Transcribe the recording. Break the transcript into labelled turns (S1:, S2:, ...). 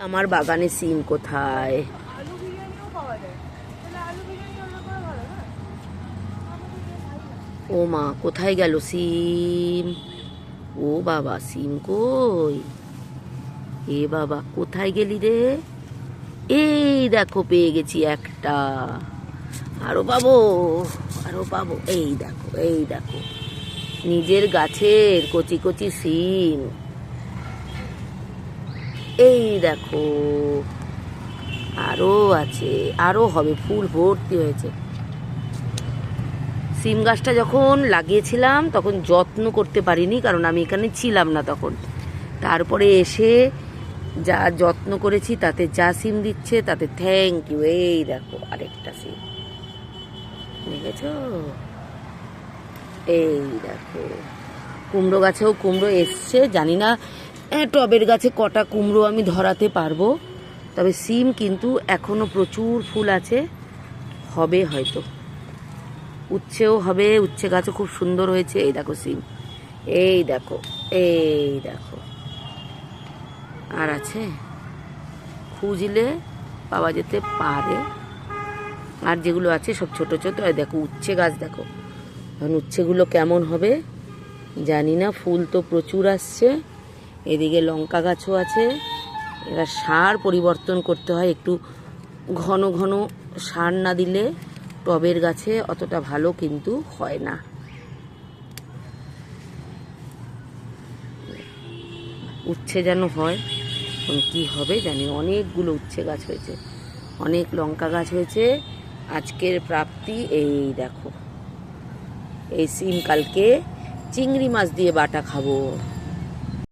S1: আমার বাগানে সিম কোথায়? ও মা, কোথায় গেল সিম? ও বাবা, সিম কই? এ বাবা, কোথায় গেলি রে? এই দেখো, পেয়ে গেছি একটা। আরো পাবো, আরো পাবো। এই দেখো, এই দেখো, নিজের গাছের কচি কচি সিম। এই দেখো, আরো আছে, আরো হবে, ফুল ভর্তি হয়েছে। সিম গাছটা যখন লাগিয়েছিলাম তখন যত্ন করতে পারিনি, কারণ আমি এখানে ছিলাম না তখন। তারপরে এসে যা যত্ন করেছি তাতে যা সিম দিচ্ছে, তাতে থ্যাংক ইউ। এই দেখো আরেকটা সিম, দেখেছো? এই দেখো, কুমড়ো গাছেও কুমড়ো এসছে। জানি না টবের গাছে কটা কুমড়ো আমি ধরাতে পারবো, তবে সিম কিন্তু এখনো প্রচুর ফুল আছে, হবে হয়তো। উচ্ছেও হবে, উচ্ছে গাছও খুব সুন্দর হয়েছে। এই দেখো সিম, এই দেখো, এই দেখো, আর আছে, খুঁজলে পাওয়া যেতে পারে। আর যেগুলো আছে সব ছোট ছোট। দেখো উচ্ছে গাছ, দেখো এখন উচ্ছেগুলো কেমন হবে জানি না। ফুল তো প্রচুর আসছে। এদিকে লঙ্কা গাছও আছে। এরা সার পরিবর্তন করতে হয়, একটু ঘন ঘন সার না দিলে টবের গাছে অতটা ভালো কিন্তু হয় না। উচ্ছে যেন হয়, কি হবে জানি। অনেকগুলো উচ্ছে গাছ হয়েছে, অনেক লঙ্কা গাছ হয়েছে। আজকের প্রাপ্তি এই দেখো, এই সিম কালকে চিংড়ি মাছ দিয়ে বাটা খাবো।